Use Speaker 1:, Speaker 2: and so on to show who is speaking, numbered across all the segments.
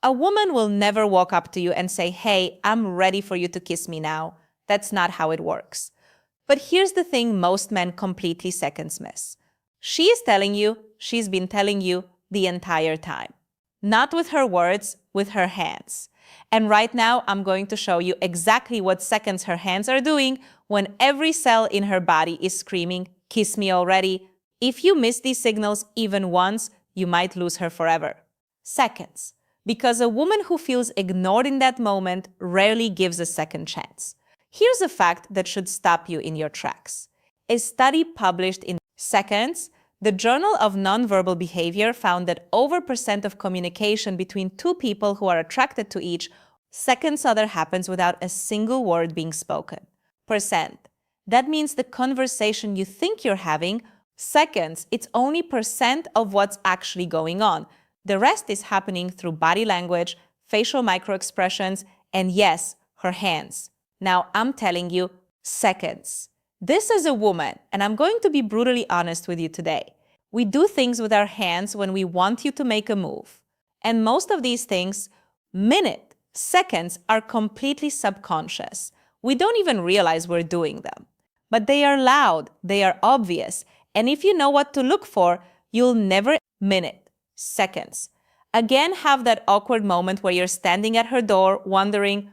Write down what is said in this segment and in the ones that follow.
Speaker 1: A woman will never walk up to you and say, "Hey, I'm ready for you to kiss me now." That's not how it works. But here's the thing most men completely seconds miss. She is telling you, she's been telling you the entire time. Not with her words, with her hands. And right now, I'm going to show you exactly what seconds her hands are doing when every cell in her body is screaming, "Kiss me already." If you miss these signals even once, you might lose her forever. Seconds. Because a woman who feels ignored in that moment rarely gives a second chance. Here's a fact that should stop you in your tracks. A study published in Seconds, the Journal of Nonverbal Behavior found that over percent of communication between two people who are attracted to each seconds other happens without a single word being spoken. Percent. That means the conversation you think you're having, seconds, it's only percent of what's actually going on. The rest is happening through body language, facial microexpressions, and yes, her hands. Now I'm telling you, seconds. This is a woman, and I'm going to be brutally honest with you today. We do things with our hands when we want you to make a move. And most of these things, seconds, are completely subconscious. We don't even realize we're doing them. But they are loud, they are obvious, and if you know what to look for, you'll never seconds. Again, have that awkward moment where you're standing at her door wondering,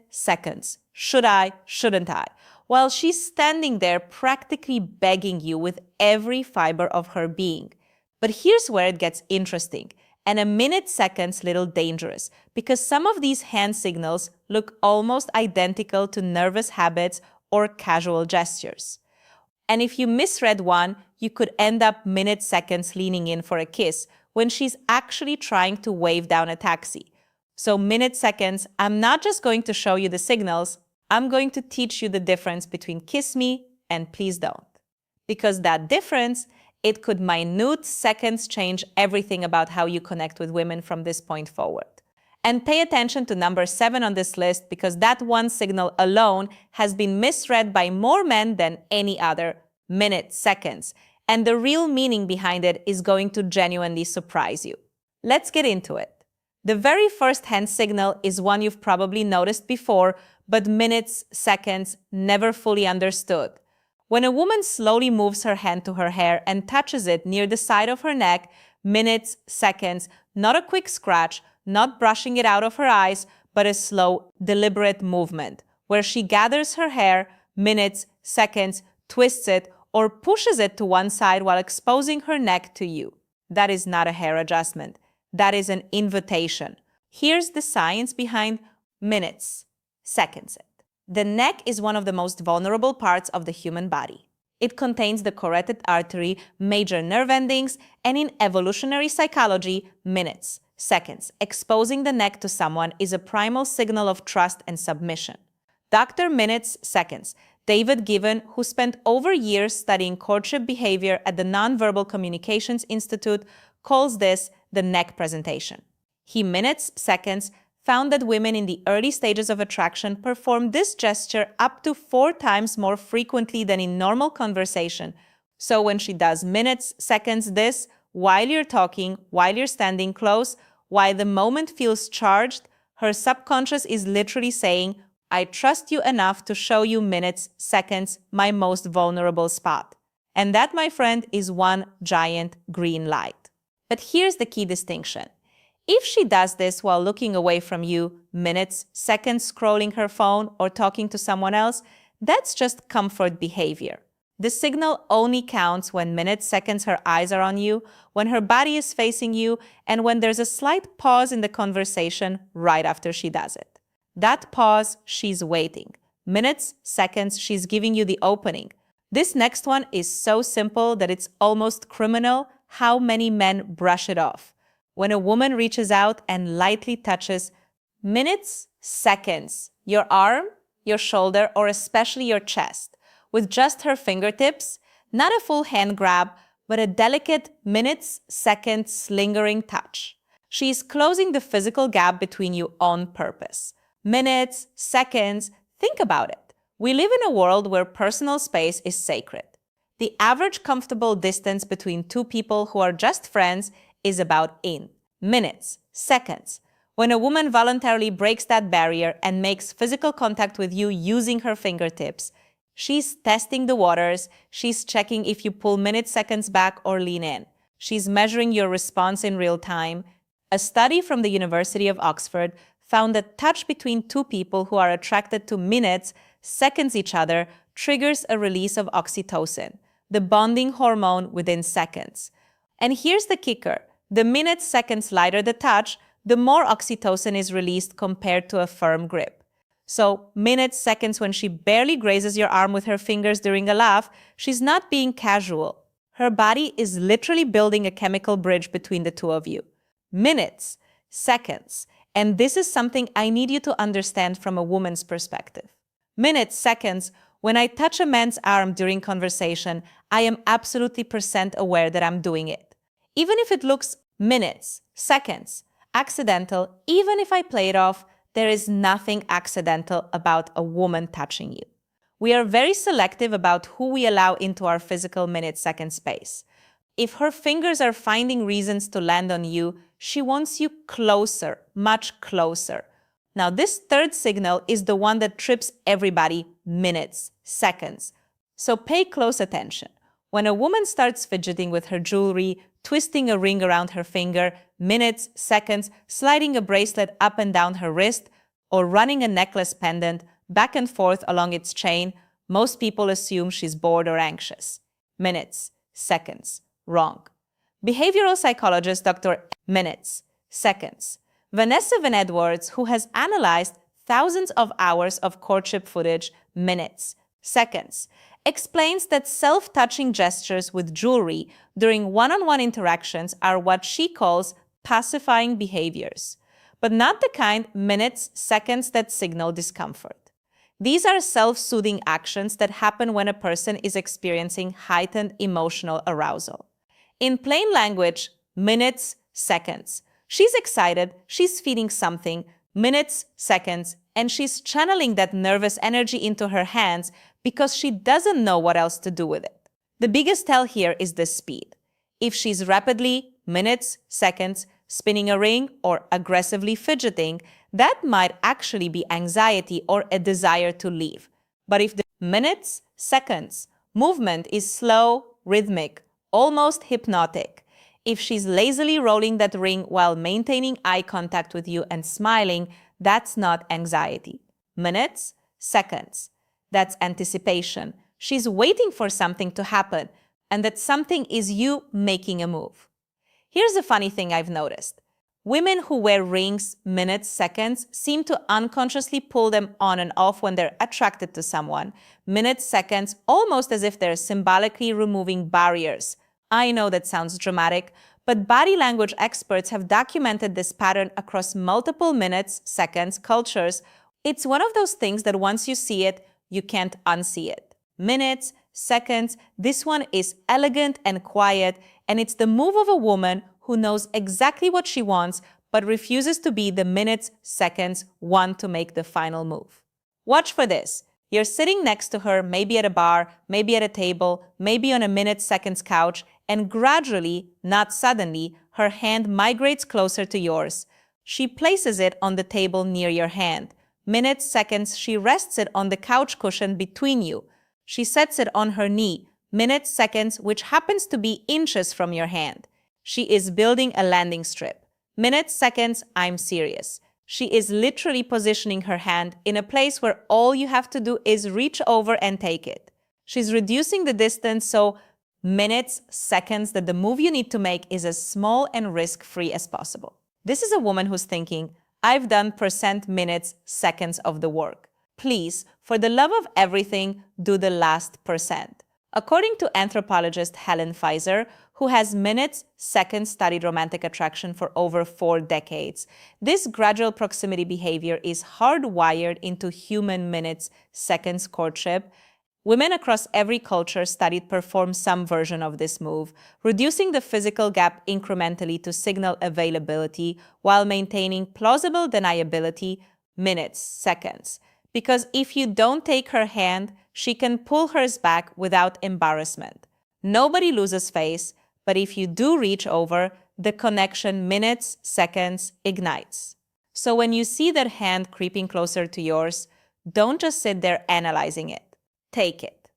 Speaker 1: seconds. Should I? Shouldn't I? While she's standing there practically begging you with every fiber of her being. But here's where it gets interesting, and a seconds little dangerous, because some of these hand signals look almost identical to nervous habits or casual gestures. And if you misread one, you could end up seconds leaning in for a kiss when she's actually trying to wave down a taxi. So seconds, I'm not just going to show you the signals, I'm going to teach you the difference between kiss me and please don't. Because that difference, it could minute seconds change everything about how you connect with women from this point forward. And pay attention to number 7 on this list, because that one signal alone has been misread by more men than any other, seconds. And the real meaning behind it is going to genuinely surprise you. Let's get into it. The very first hand signal is one you've probably noticed before, but seconds, never fully understood. When a woman slowly moves her hand to her hair and touches it near the side of her neck, seconds, not a quick scratch, not brushing it out of her eyes, but a slow, deliberate movement, where she gathers her hair, seconds, twists it, or pushes it to one side while exposing her neck to you. That is not a hair adjustment. That is an invitation. Here's the science behind seconds. The neck is one of the most vulnerable parts of the human body. It contains the carotid artery, major nerve endings, and in evolutionary psychology, seconds. Exposing the neck to someone is a primal signal of trust and submission. Dr. Seconds, David Given, who spent over years studying courtship behavior at the Nonverbal Communications Institute, calls this the neck presentation. He seconds found that women in the early stages of attraction perform this gesture up to 4 times more frequently than in normal conversation. So when she does seconds this, while you're talking, while you're standing close, while the moment feels charged, her subconscious is literally saying, "I trust you enough to show you seconds, my most vulnerable spot." And that, my friend, is one giant green light. But here's the key distinction. If she does this while looking away from you, seconds, scrolling her phone or talking to someone else, that's just comfort behavior. The signal only counts when seconds her eyes are on you, when her body is facing you, and when there's a slight pause in the conversation right after she does it. That pause, she's waiting. Seconds, she's giving you the opening. This next one is so simple that it's almost criminal how many men brush it off. When a woman reaches out and lightly touches seconds, your arm, your shoulder, or especially your chest, with just her fingertips, not a full hand grab, but a delicate seconds lingering touch. She is closing the physical gap between you on purpose. Seconds, think about it. We live in a world where personal space is sacred. The average comfortable distance between two people who are just friends is about seconds. When a woman voluntarily breaks that barrier and makes physical contact with you using her fingertips, she's testing the waters, she's checking if you pull minutes, seconds back or lean in. She's measuring your response in real time. A study from the University of Oxford found that touch between two people who are attracted to minutes, seconds each other triggers a release of oxytocin, the bonding hormone, within seconds. And here's the kicker. The minutes, seconds lighter the touch, the more oxytocin is released compared to a firm grip. So minutes, seconds when she barely grazes your arm with her fingers during a laugh, she's not being casual. Her body is literally building a chemical bridge between the two of you. Minutes, seconds. And this is something I need you to understand from a woman's perspective. Minutes, seconds, when I touch a man's arm during conversation, I am absolutely % aware that I'm doing it. Even if it looks minutes, seconds, accidental, even if I play it off, there is nothing accidental about a woman touching you. We are very selective about who we allow into our physical minute-second space. If her fingers are finding reasons to land on you, she wants you closer, much closer. Now, this third signal is the one that trips everybody: minutes, seconds. So pay close attention. When a woman starts fidgeting with her jewelry, twisting a ring around her finger, minutes, seconds, sliding a bracelet up and down her wrist, or running a necklace pendant back and forth along its chain, most people assume she's bored or anxious. Minutes, seconds. Wrong. Behavioral psychologist Dr. Minutes, seconds. Vanessa Van Edwards, who has analyzed thousands of hours of courtship footage, minutes, seconds, explains that self-touching gestures with jewelry during one-on-one interactions are what she calls pacifying behaviors, but not the kind minutes, seconds that signal discomfort. These are self-soothing actions that happen when a person is experiencing heightened emotional arousal. In plain language, minutes, seconds. She's excited, she's feeling something, minutes, seconds, and she's channeling that nervous energy into her hands because she doesn't know what else to do with it. The biggest tell here is the speed. If she's rapidly, minutes, seconds, spinning a ring or aggressively fidgeting, that might actually be anxiety or a desire to leave. But if the minutes, seconds movement is slow, rhythmic, almost hypnotic, if she's lazily rolling that ring while maintaining eye contact with you and smiling, that's not anxiety. Minutes, seconds. That's anticipation. She's waiting for something to happen, and that something is you making a move. Here's a funny thing I've noticed. Women who wear rings, minutes, seconds, seem to unconsciously pull them on and off when they're attracted to someone. Minutes, seconds, almost as if they're symbolically removing barriers. I know that sounds dramatic, but body language experts have documented this pattern across multiple minutes, seconds, cultures. It's one of those things that once you see it, you can't unsee it. Minutes, seconds, this one is elegant and quiet, and it's the move of a woman who knows exactly what she wants, but refuses to be the minutes, seconds one to make the final move. Watch for this. You're sitting next to her, maybe at a bar, maybe at a table, maybe on a minutes, seconds couch, and gradually, not suddenly, her hand migrates closer to yours. She places it on the table near your hand. Minutes, seconds, she rests it on the couch cushion between you. She sets it on her knee. Minutes, seconds, which happens to be inches from your hand. She is building a landing strip. Minutes, seconds, I'm serious. She is literally positioning her hand in a place where all you have to do is reach over and take it. She's reducing the distance so minutes, seconds, that the move you need to make is as small and risk-free as possible. This is a woman who's thinking, I've done % minutes, seconds of the work. Please, for the love of everything, do the last %. According to anthropologist Helen Pfizer, who has minutes, seconds studied romantic attraction for over 4 decades, this gradual proximity behavior is hardwired into human minutes, seconds courtship. Women across every culture studied perform some version of this move, reducing the physical gap incrementally to signal availability while maintaining plausible deniability, minutes, seconds. Because if you don't take her hand, she can pull hers back without embarrassment. Nobody loses face, but if you do reach over, the connection minutes, seconds ignites. So when you see that hand creeping closer to yours, don't just sit there analyzing it. Take it.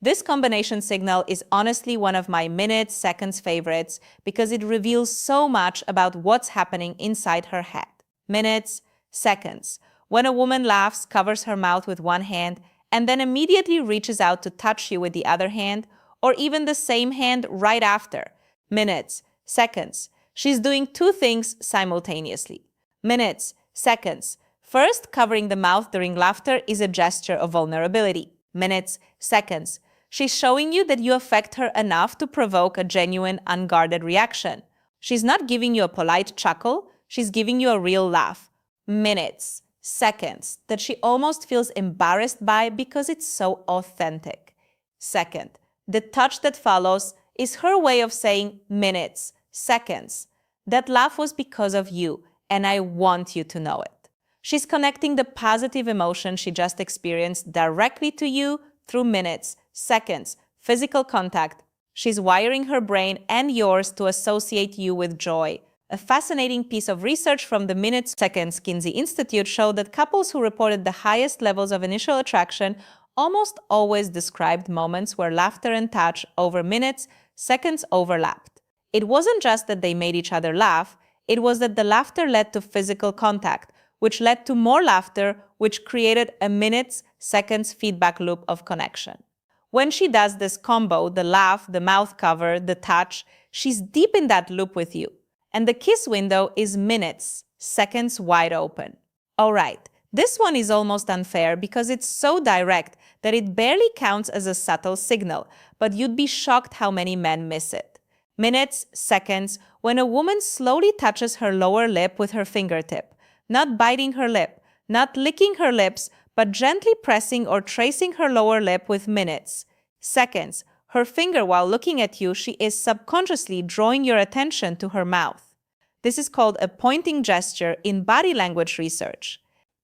Speaker 1: This combination signal is honestly one of my minutes, seconds favorites because it reveals so much about what's happening inside her head. Minutes, seconds. When a woman laughs, covers her mouth with one hand, and then immediately reaches out to touch you with the other hand, or even the same hand right after. Minutes, seconds. She's doing two things simultaneously. Minutes, seconds. First, covering the mouth during laughter is a gesture of vulnerability. Minutes, seconds. She's showing you that you affect her enough to provoke a genuine, unguarded reaction. She's not giving you a polite chuckle, she's giving you a real laugh. Minutes, seconds, that she almost feels embarrassed by because it's so authentic. Second, the touch that follows is her way of saying minutes, seconds. That laugh was because of you, and I want you to know it. She's connecting the positive emotion she just experienced directly to you through minutes, seconds, physical contact. She's wiring her brain and yours to associate you with joy. A fascinating piece of research from the Minutes Seconds Kinsey Institute showed that couples who reported the highest levels of initial attraction almost always described moments where laughter and touch over minutes, seconds overlapped. It wasn't just that they made each other laugh, it was that the laughter led to physical contact, which led to more laughter, which created a minutes, seconds feedback loop of connection. When she does this combo, the laugh, the mouth cover, the touch, she's deep in that loop with you. And the kiss window is minutes, seconds wide open. All right, this one is almost unfair because it's so direct that it barely counts as a subtle signal, but you'd be shocked how many men miss it. Minutes, seconds, when a woman slowly touches her lower lip with her fingertip, not biting her lip, not licking her lips, but gently pressing or tracing her lower lip with minutes. Seconds, her finger while looking at you, she is subconsciously drawing your attention to her mouth. This is called a pointing gesture in body language research.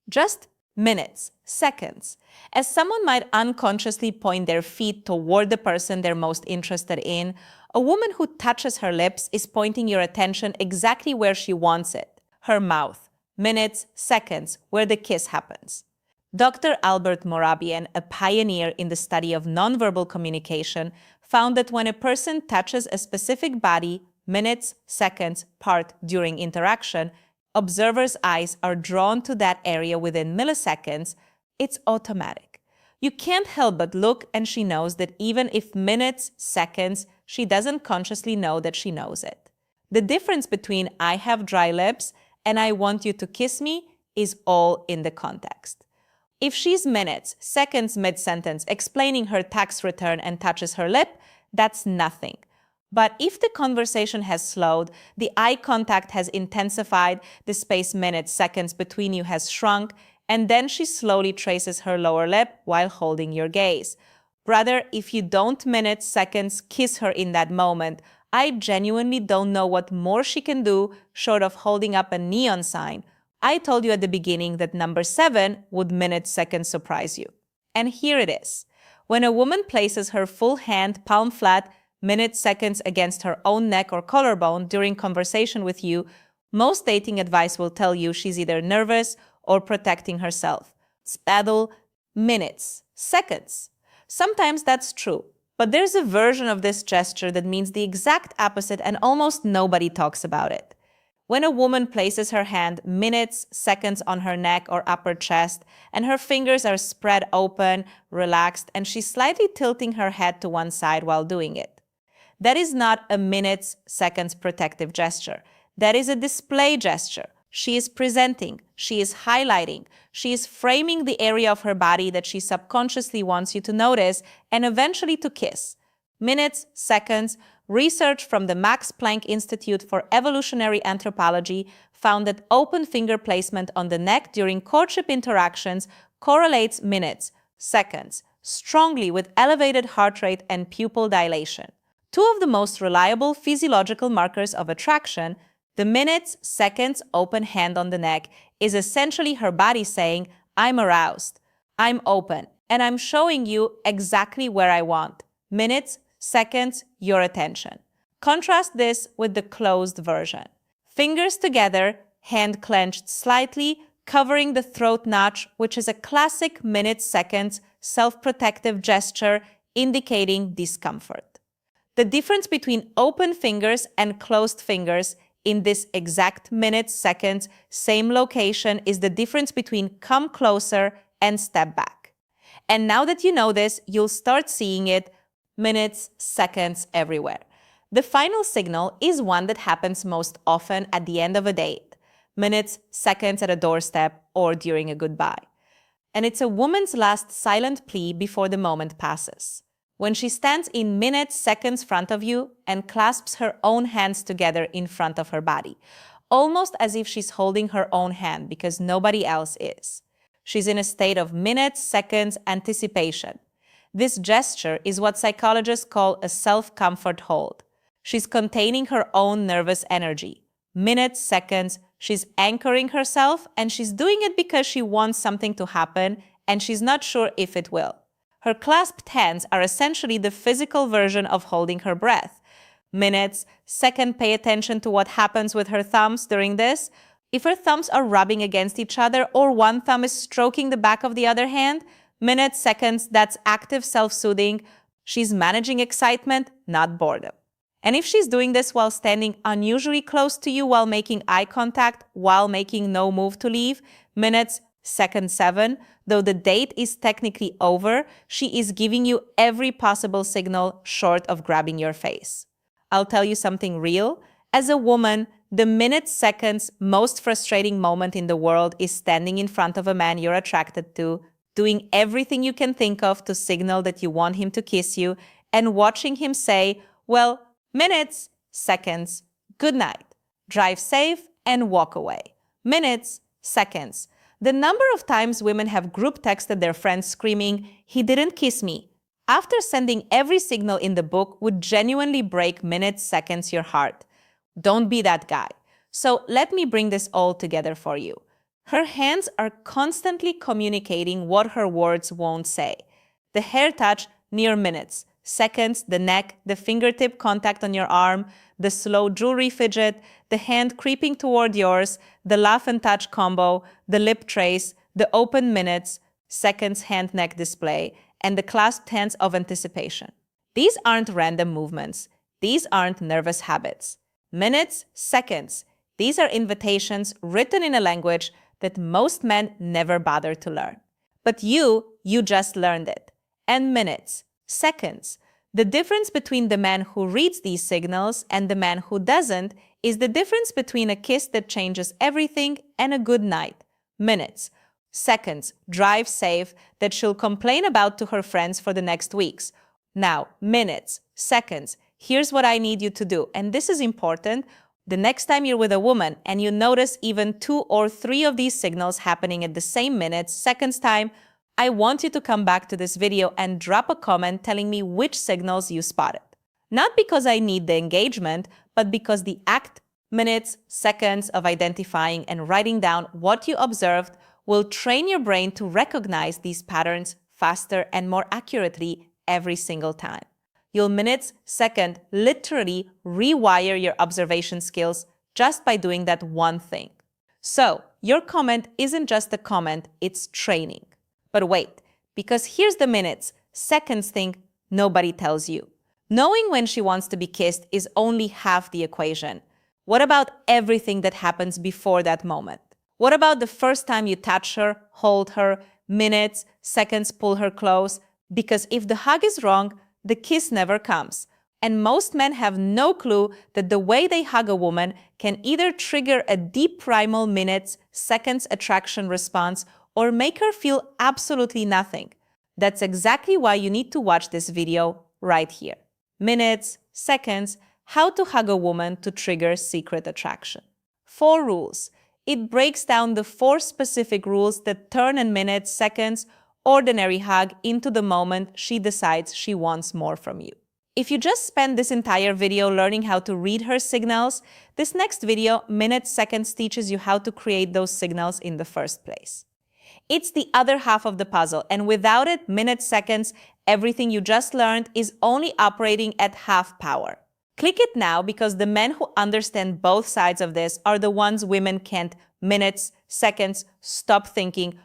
Speaker 1: Just minutes, seconds. As someone might unconsciously point their feet toward the person they're most interested in, a woman who touches her lips is pointing your attention exactly where she wants it, her mouth. Minutes, seconds, where the kiss happens. Dr. Albert Morabian, a pioneer in the study of nonverbal communication, found that when a person touches a specific body, minutes, seconds, part during interaction, observers' eyes are drawn to that area within milliseconds. It's automatic. You can't help but look, and she knows that even if minutes, seconds, she doesn't consciously know that she knows it. The difference between I have dry lips and I want you to kiss me is all in the context. If she's minutes, seconds mid-sentence explaining her tax return and touches her lip, that's nothing. But if the conversation has slowed, the eye contact has intensified, the space minutes, seconds between you has shrunk, and then she slowly traces her lower lip while holding your gaze. Brother, if you don't minutes, seconds, kiss her in that moment, I genuinely don't know what more she can do short of holding up a neon sign. I told you at the beginning that number 7 would minutes, seconds surprise you. And here it is. When a woman places her full hand palm flat, minutes, seconds against her own neck or collarbone during conversation with you, most dating advice will tell you she's either nervous or protecting herself. Spaddle, minutes, seconds. Sometimes that's true, but there's a version of this gesture that means the exact opposite and almost nobody talks about it. When a woman places her hand minutes, seconds on her neck or upper chest, and her fingers are spread open, relaxed, and she's slightly tilting her head to one side while doing it. That is not a minutes, seconds protective gesture. That is a display gesture. She is presenting, she is highlighting, she is framing the area of her body that she subconsciously wants you to notice and eventually to kiss. Minutes, seconds. Research from the Max Planck Institute for Evolutionary Anthropology found that open finger placement on the neck during courtship interactions correlates minutes, seconds, strongly with elevated heart rate and pupil dilation. Two of the most reliable physiological markers of attraction, the minutes, seconds open hand on the neck, is essentially her body saying, I'm aroused, I'm open, and I'm showing you exactly where I want. Minutes, seconds, your attention. Contrast this with the closed version. Fingers together, hand clenched slightly, covering the throat notch, which is a classic minutes, seconds, self-protective gesture indicating discomfort. The difference between open fingers and closed fingers in this exact minutes, seconds, same location is the difference between come closer and step back. And now that you know this, you'll start seeing it minutes, seconds everywhere. The final signal is one that happens most often at the end of a date, minutes, seconds at a doorstep, or during a goodbye. And it's a woman's last silent plea before the moment passes. When she stands in minutes, seconds front of you and clasps her own hands together in front of her body, almost as if she's holding her own hand because nobody else is. She's in a state of minutes, seconds anticipation. This gesture is what psychologists call a self-comfort hold. She's containing her own nervous energy. Minutes, seconds, she's anchoring herself, and she's doing it because she wants something to happen and she's not sure if it will. Her clasped hands are essentially the physical version of holding her breath. Minutes, second, pay attention to what happens with her thumbs during this. If her thumbs are rubbing against each other or one thumb is stroking the back of the other hand, minutes, seconds, that's active self-soothing. She's managing excitement, not boredom. And if she's doing this while standing unusually close to you while making eye contact, while making no move to leave, minutes, second 7, though the date is technically over, she is giving you every possible signal short of grabbing your face. I'll tell you something real. As a woman, the minutes, seconds, most frustrating moment in the world is standing in front of a man you're attracted to, doing everything you can think of to signal that you want him to kiss you, and watching him say, well, minutes, seconds, good night, drive safe, and walk away. Minutes, seconds. The number of times women have group texted their friends screaming, "He didn't kiss me," after sending every signal in the book would genuinely break minutes, seconds, your heart. Don't be that guy. So let me bring this all together for you. Her hands are constantly communicating what her words won't say. The hair touch near minutes, seconds, the neck, the fingertip contact on your arm, the slow jewelry fidget, the hand creeping toward yours, the laugh and touch combo, the lip trace, the open minutes, seconds hand neck display, and the clasped hands of anticipation. These aren't random movements. These aren't nervous habits. Minutes, seconds. These are invitations written in a language that most men never bother to learn. But you just learned it. And minutes, seconds. The difference between the man who reads these signals and the man who doesn't is the difference between a kiss that changes everything and a good night. Minutes, seconds, drive safe, that she'll complain about to her friends for the next weeks. Now, minutes, seconds, here's what I need you to do. And this is important. The next time you're with a woman and you notice even 2 or 3 of these signals happening at the same minutes, seconds time, I want you to come back to this video and drop a comment telling me which signals you spotted. Not because I need the engagement, but because the act, minutes, seconds of identifying and writing down what you observed will train your brain to recognize these patterns faster and more accurately every single time. You'll minutes, second, literally rewire your observation skills just by doing that one thing. So, your comment isn't just a comment, it's training. But wait, because here's the minutes, seconds thing nobody tells you. Knowing when she wants to be kissed is only half the equation. What about everything that happens before that moment? What about the first time you touch her, hold her, minutes, seconds, pull her close? Because if the hug is wrong, the kiss never comes. And most men have no clue that the way they hug a woman can either trigger a deep primal minutes, seconds attraction response or make her feel absolutely nothing. That's exactly why you need to watch this video right here. Minutes, seconds, how to hug a woman to trigger secret attraction. 4 rules. It breaks down the 4 specific rules that turn a minute, seconds, ordinary hug into the moment she decides she wants more from you. If you just spent this entire video learning how to read her signals, this next video, minutes, seconds, teaches you how to create those signals in the first place. It's the other half of the puzzle, and without it, minutes, seconds, everything you just learned is only operating at half power. Click it now because the men who understand both sides of this are the ones women can't minutes, seconds, stop thinking